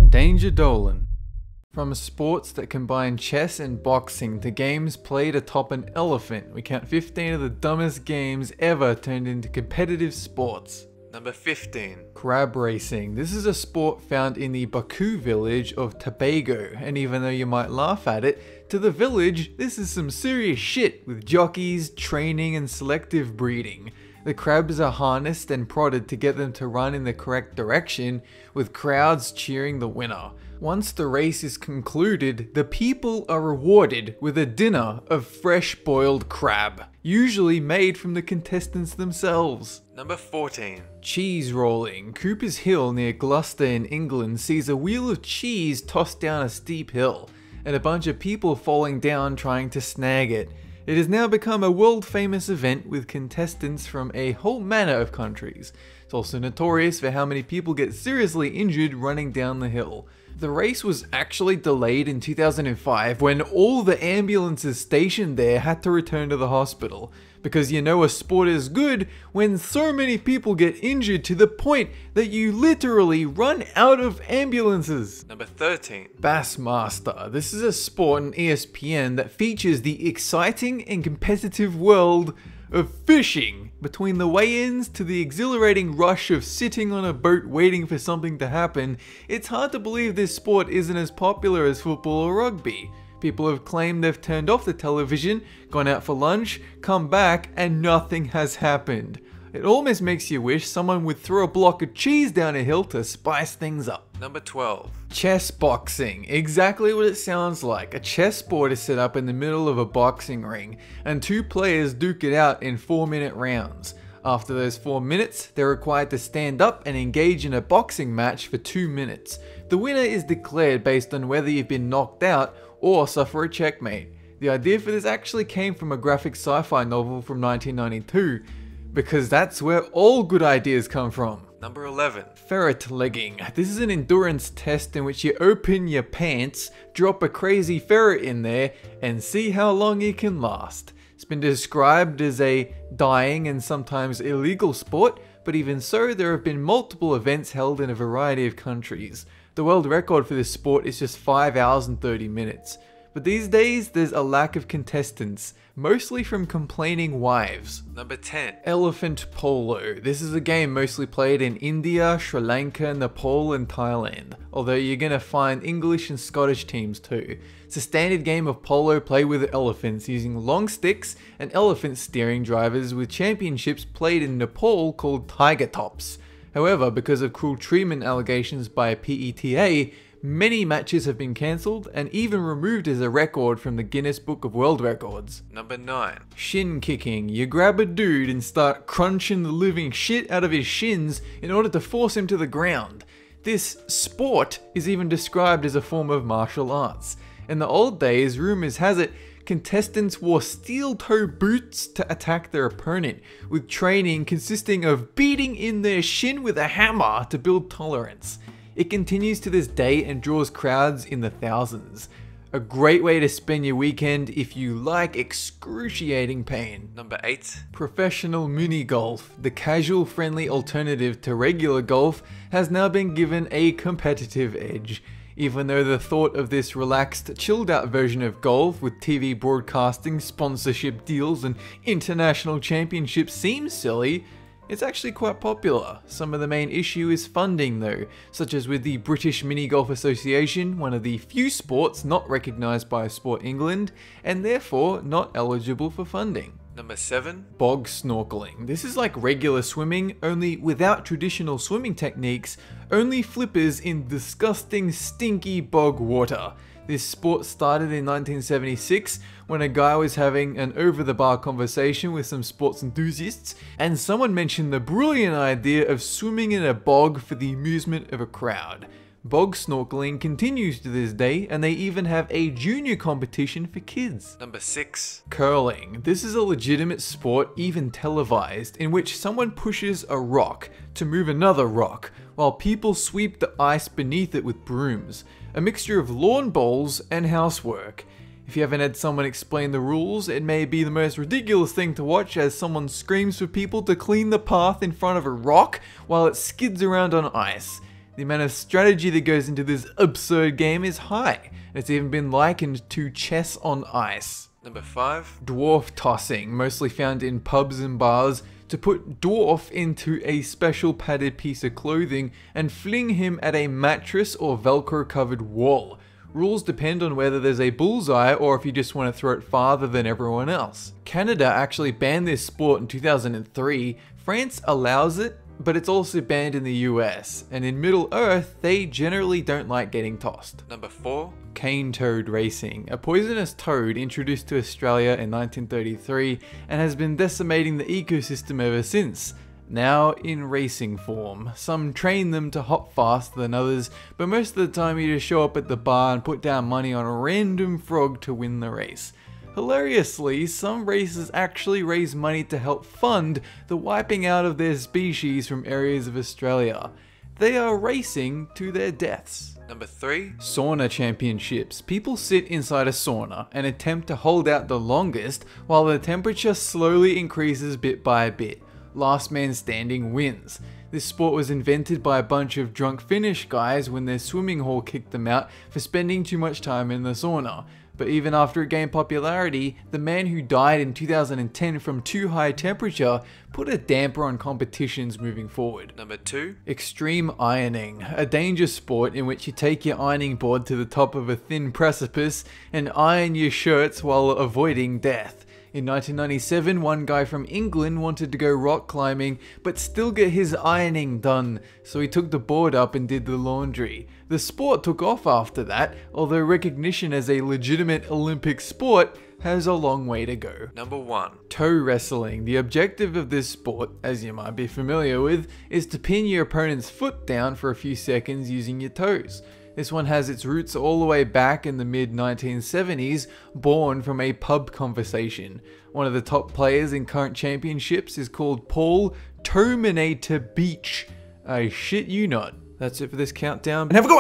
Danger Dolan. From sports that combine chess and boxing to games played atop an elephant, we count 15 of the dumbest games ever turned into competitive sports. Number 15. Crab racing. This is a sport found in the Baku village of Tobago, and even though you might laugh at it, to the village, this is some serious shit with jockeys, training and selective breeding. The crabs are harnessed and prodded to get them to run in the correct direction, with crowds cheering the winner. Once the race is concluded, the people are rewarded with a dinner of fresh boiled crab, usually made from the contestants themselves. Number 14. Cheese rolling. Cooper's Hill near Gloucester in England sees a wheel of cheese tossed down a steep hill, and a bunch of people falling down trying to snag it. It has now become a world famous event with contestants from a whole manner of countries. It's also notorious for how many people get seriously injured running down the hill. The race was actually delayed in 2005 when all the ambulances stationed there had to return to the hospital. Because you know a sport is good when so many people get injured to the point that you literally run out of ambulances. Number 13. Bassmaster. This is a sport on ESPN that features the exciting and competitive world of fishing. Between the weigh-ins to the exhilarating rush of sitting on a boat waiting for something to happen, it's hard to believe this sport isn't as popular as football or rugby. People have claimed they've turned off the television, gone out for lunch, come back, and nothing has happened. It almost makes you wish someone would throw a block of cheese down a hill to spice things up. Number 12. Chess boxing. Exactly what it sounds like. A chessboard is set up in the middle of a boxing ring, and two players duke it out in 4-minute rounds. After those 4 minutes, they're required to stand up and engage in a boxing match for 2 minutes. The winner is declared based on whether you've been knocked out or suffer a checkmate. The idea for this actually came from a graphic sci-fi novel from 1992, because that's where all good ideas come from. Number 11. Ferret legging. This is an endurance test in which you open your pants, drop a crazy ferret in there, and see how long you can last. It's been described as a dying and sometimes illegal sport, but even so, there have been multiple events held in a variety of countries. The world record for this sport is just 5 hours and 30 minutes. But these days, there's a lack of contestants, mostly from complaining wives. Number 10. Elephant Polo. This is a game mostly played in India, Sri Lanka, Nepal and Thailand, although you're gonna find English and Scottish teams too. It's a standard game of polo played with elephants using long sticks and elephant steering drivers, with championships played in Nepal called tiger tops. However, because of cruel treatment allegations by PETA, many matches have been cancelled and even removed as a record from the Guinness Book of World Records. Number 9. Shin-kicking. You grab a dude and start crunching the living shit out of his shins in order to force him to the ground. This sport is even described as a form of martial arts. In the old days, rumours has it, contestants wore steel-toe boots to attack their opponent, with training consisting of beating in their shin with a hammer to build tolerance. It continues to this day and draws crowds in the thousands. A great way to spend your weekend if you like excruciating pain. Number 8. Professional minigolf. The casual friendly alternative to regular golf has now been given a competitive edge. Even though the thought of this relaxed, chilled out version of golf with TV broadcasting, sponsorship deals and international championships seems silly, it's actually quite popular. Some of the main issue is funding though, such as with the British Mini Golf Association, one of the few sports not recognised by Sport England, and therefore not eligible for funding. Number 7. Bog snorkeling. This is like regular swimming, only without traditional swimming techniques, only flippers in disgusting, stinky bog water. This sport started in 1976 when a guy was having an over-the-bar conversation with some sports enthusiasts, and someone mentioned the brilliant idea of swimming in a bog for the amusement of a crowd. Bog snorkeling continues to this day, and they even have a junior competition for kids. Number 6. Curling. This is a legitimate sport, even televised, in which someone pushes a rock to move another rock, while people sweep the ice beneath it with brooms. A mixture of lawn bowls and housework. If you haven't had someone explain the rules, it may be the most ridiculous thing to watch as someone screams for people to clean the path in front of a rock while it skids around on ice. The amount of strategy that goes into this absurd game is high. It's even been likened to chess on ice. Number 5. Dwarf-tossing, mostly found in pubs and bars, to put dwarf into a special padded piece of clothing and fling him at a mattress or velcro covered wall. Rules depend on whether there's a bullseye or if you just want to throw it farther than everyone else. Canada actually banned this sport in 2003, France allows it, but it's also banned in the US, and in Middle Earth they generally don't like getting tossed. Number 4. Cane toad racing, a poisonous toad introduced to Australia in 1933 and has been decimating the ecosystem ever since. Now in racing form. Some train them to hop faster than others, but most of the time you just show up at the bar and put down money on a random frog to win the race. Hilariously, some races actually raise money to help fund the wiping out of their species from areas of Australia. They are racing to their deaths. Number 3. Sauna championships. People sit inside a sauna and attempt to hold out the longest while the temperature slowly increases bit by bit. Last man standing wins. This sport was invented by a bunch of drunk Finnish guys when their swimming hall kicked them out for spending too much time in the sauna. But even after it gained popularity, the man who died in 2010 from too high temperature put a damper on competitions moving forward. Number 2. Extreme ironing, a dangerous sport in which you take your ironing board to the top of a thin precipice and iron your shirts while avoiding death. In 1997, one guy from England wanted to go rock climbing but still get his ironing done, so he took the board up and did the laundry. The sport took off after that, although recognition as a legitimate Olympic sport has a long way to go. Number 1. Toe wrestling. The objective of this sport, as you might be familiar with, is to pin your opponent's foot down for a few seconds using your toes. This one has its roots all the way back in the mid-1970s, born from a pub conversation. One of the top players in current championships is called Paul Terminator Beach. I shit you not. That's it for this countdown. And have a good one!